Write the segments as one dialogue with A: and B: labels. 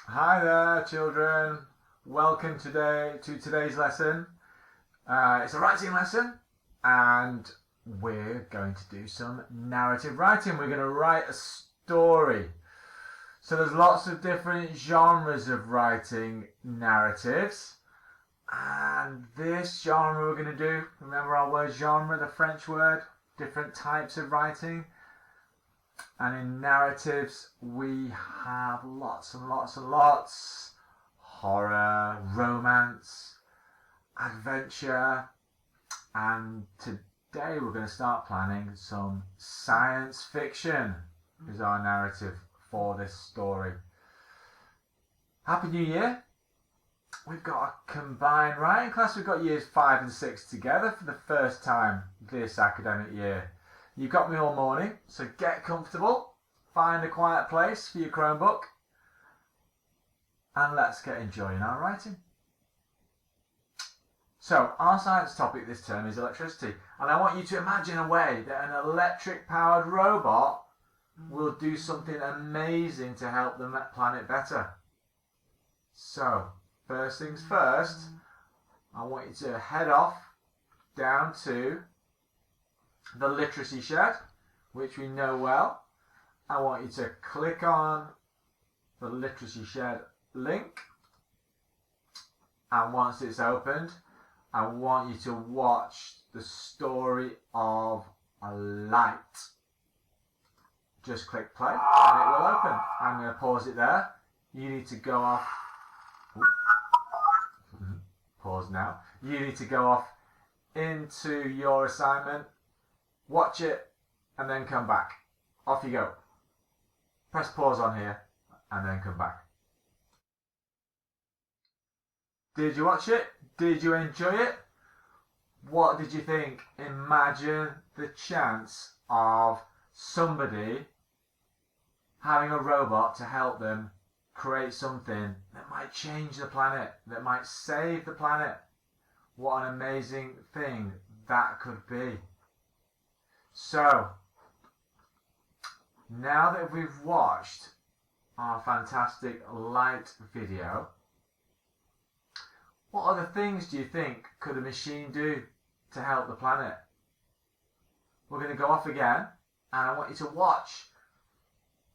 A: Hi there, children. Welcome today to today's lesson. It's a writing lesson, and we're going to do some narrative writing. We're going to write a story. So there's lots of different genres of writing narratives, and this genre we're going to do. Remember our word genre, the French word. Different types of writing. And in narratives, we have lots and lots and lots. Horror, romance, adventure. And today we're going to start planning some science fiction is our narrative for this story. Happy New Year. We've got a combined writing class. We've got years 5 and 6 together for the first time this academic year. You've got me all morning, so get comfortable, find a quiet place for your Chromebook, and let's get enjoying our writing. So, our science topic this term is electricity, and I want you to imagine a way that an electric-powered robot will do something amazing to help the planet better. So, first things first, I want you to head off down to the literacy shed, which we know well. I want you to click on the literacy shed link, and once it's opened, I want you to watch the story of a light. Just click play and it will open. I'm going to pause it there. You need to go off. Pause now. You need to go off into your assignment, watch it, and then come back. Off you go. Press pause on here, and then come back. Did you watch it? Did you enjoy it? What did you think? Imagine the chance of somebody having a robot to help them create something that might change the planet, that might save the planet. What an amazing thing that could be. So, now that we've watched our fantastic light video, what other things do you think could a machine do to help the planet? We're going to go off again, and I want you to watch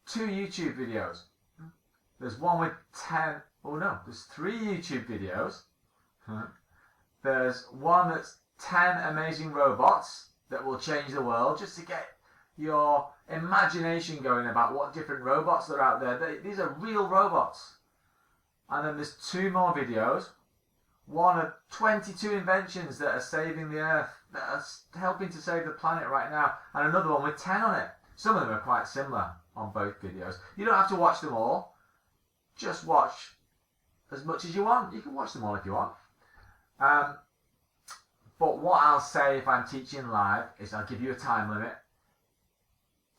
A: 2 YouTube videos. There's one with 10, there's 3 YouTube videos. There's one that's 10 amazing robots that will change the world, just to get your imagination going about what different robots are out there. These are real robots. And then there's 2 more videos. One of 22 inventions that are saving the earth, that are helping to save the planet right now, and another one with 10 on it. Some of them are quite similar on both videos. You don't have to watch them all. Just watch as much as you want. You can watch them all if you want. But what I'll say if I'm teaching live is I'll give you a time limit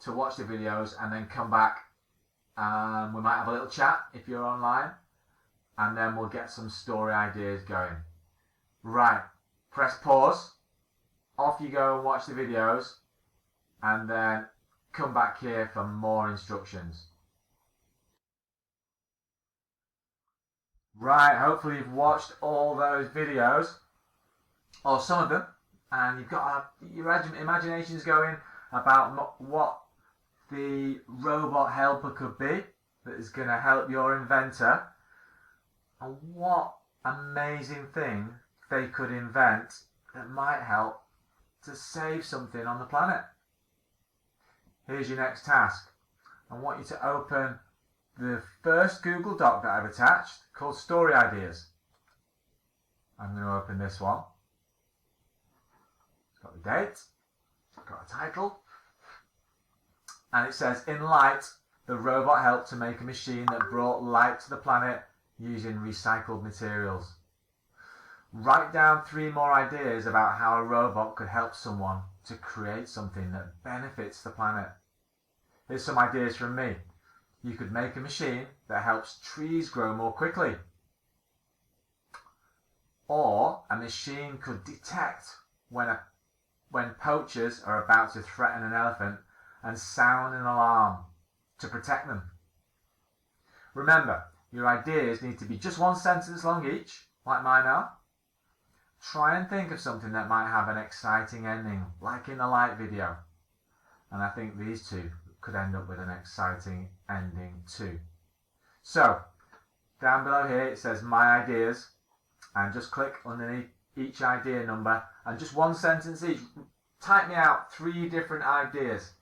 A: to watch the videos and then come back. We might have a little chat if you're online, and then we'll get some story ideas going. Right, press pause, off you go and watch the videos, and then come back here for more instructions. Right, hopefully you've watched all those videos, or some of them, and you've got your imagination's going about what the robot helper could be that is going to help your inventor, and what amazing thing they could invent that might help to save something on the planet. Here's your next task. I want you to open the first Google Doc that I've attached, called Story Ideas. I'm going to open this one. It's got the date, it's got a title, and it says, in light, the robot helped to make a machine that brought light to the planet using recycled materials. Write down 3 more ideas about how a robot could help someone to create something that benefits the planet. Here's some ideas from me. You could make a machine that helps trees grow more quickly. Or a machine could detect when poachers are about to threaten an elephant and sound an alarm to protect them. Remember, Your ideas need to be just one sentence long each, like mine are. Try and think of something that might have an exciting ending, like in the light video. And I think these two could end up with an exciting ending too. So, down below here it says my ideas, and just click underneath each idea number and just one sentence each. Type me out 3 different ideas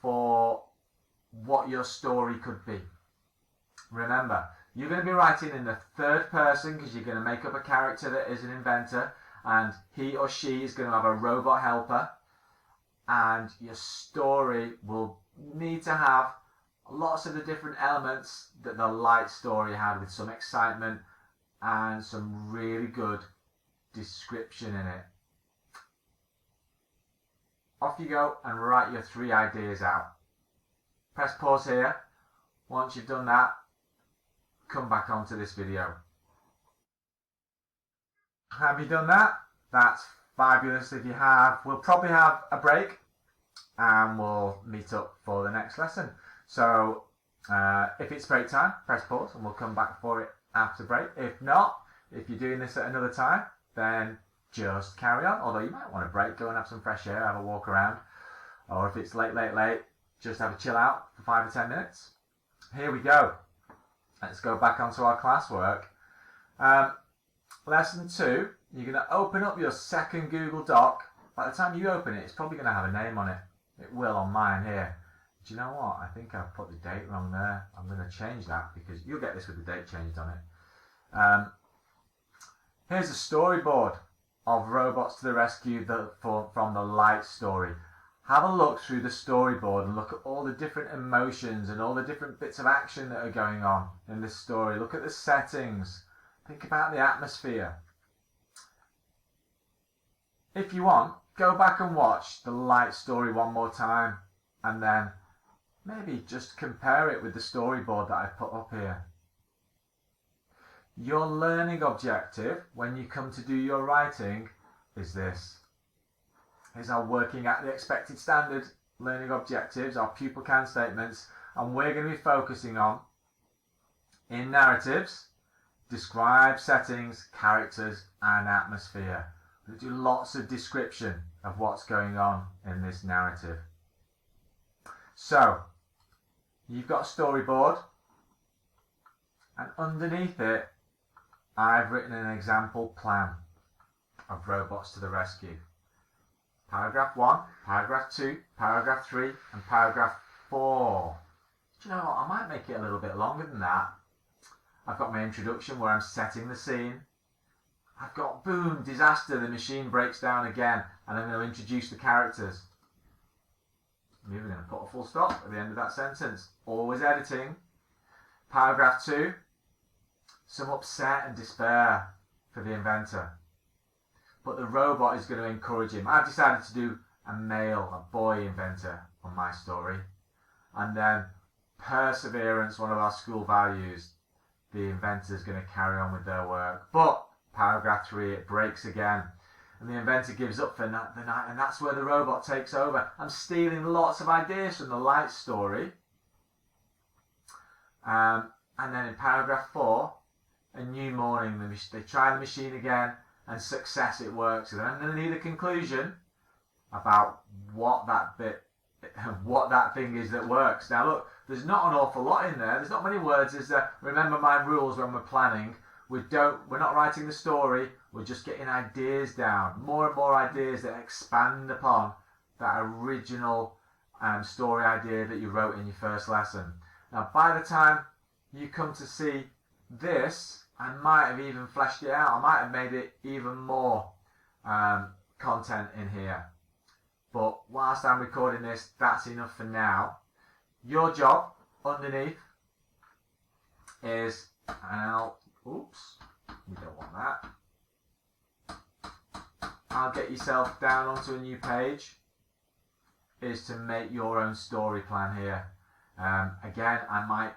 A: for what your story could be. Remember, you're going to be writing in the third person because you're going to make up a character that is an inventor, and he or she is going to have a robot helper, and your story will need to have lots of the different elements that the light story had, with some excitement and some really good description in it. Off you go and write your 3 ideas out. Press pause here. Once you've done that, come back onto this video. Have you done that? That's fabulous. If you have, we'll probably have a break and we'll meet up for the next lesson. So if it's break time, press pause and we'll come back for it after break. If not, if you're doing this at another time, then just carry on. Although you might want a break, go and have some fresh air, have a walk around. Or if it's late, just have a chill out for 5 or 10 minutes. Here we go. Let's go back onto our classwork. Lesson 2, you're going to open up your second Google Doc. By the time you open it, it's probably going to have a name on it. It will on mine here. Do you know what? I think I've put the date wrong there. I'm going to change that because you'll get this with the date changed on it. Here's a storyboard of Robots to the Rescue from the Light story. Have a look through the storyboard and look at all the different emotions and all the different bits of action that are going on in this story. Look at the settings. Think about the atmosphere. If you want, go back and watch the Light story one more time and then maybe just compare it with the storyboard that I've put up here. Your learning objective when you come to do your writing is this. Is our working at the expected standard learning objectives, our pupil can statements, and we're going to be focusing on, in narratives, describe settings, characters and atmosphere. We'll do lots of description of what's going on in this narrative. So, you've got a storyboard, and underneath it I've written an example plan of Robots to the Rescue. Paragraph 1, paragraph 2, paragraph 3 and paragraph 4. Do you know what? I might make it a little bit longer than that. I've got my introduction where I'm setting the scene. I've got boom, disaster, the machine breaks down again, and I'm going to introduce the characters. I'm even going to put a full stop at the end of that sentence. Always editing. Paragraph 2, some upset and despair for the inventor. But the robot is going to encourage him. I've decided to do a boy inventor on my story. And then perseverance, one of our school values. The inventor is going to carry on with their work. But paragraph 3, it breaks again. And the inventor gives up for the night, and that's where the robot takes over. I'm stealing lots of ideas from the Light story. And then in paragraph 4, a new morning, they try the machine again, and success, it works. And then I'm going to need a conclusion about what that thing is that works. Now look, there's not an awful lot in there. There's not many words, is there? Remember my rules when we're planning. We're not writing the story, we're just getting ideas down. More and more ideas that expand upon that original story idea that you wrote in your first lesson. Now by the time you come to see this, I might have even fleshed it out. I might have made it even more content in here. But whilst I'm recording this, that's enough for now. Your job underneath is, oops, we don't want that. I'll get yourself down onto a new page, is to make your own story plan here. Again, I might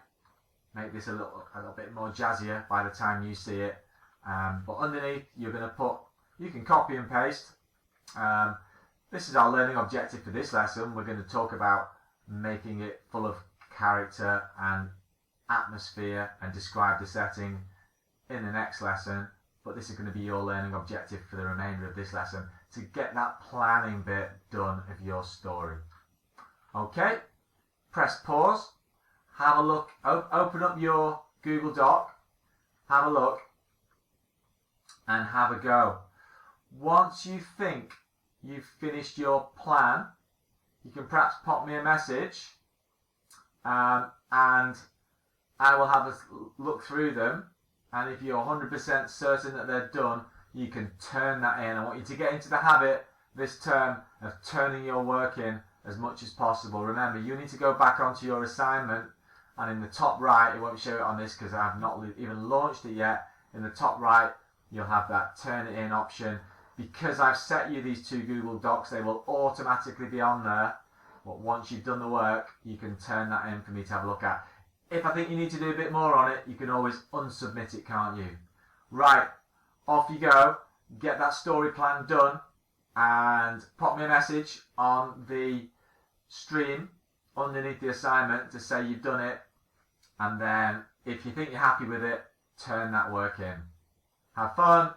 A: make this a little bit more jazzier by the time you see it. But underneath, you're going to put, you can copy and paste. This is our learning objective for this lesson. We're going to talk about making it full of character and atmosphere and describe the setting in the next lesson, but this is going to be your learning objective for the remainder of this lesson, to get that planning bit done of your story. Okay, press pause, have a look, open up your Google Doc, have a look, and have a go. Once you think you've finished your plan, you can perhaps pop me a message, and I will have a look through them, and if you're 100% certain that they're done, you can turn that in. I want you to get into the habit this term of turning your work in as much as possible. Remember, you need to go back onto your assignment, and in the top right, it won't show it on this because I have not even launched it yet, in the top right you'll have that turn it in option. Because I've set you these two Google Docs, they will automatically be on there, but once you've done the work, you can turn that in for me to have a look at. If I think you need to do a bit more on it, you can always unsubmit it, can't you? Right, off you go, get that story plan done, and pop me a message on the stream underneath the assignment to say you've done it, and then if you think you're happy with it, turn that work in. Have fun.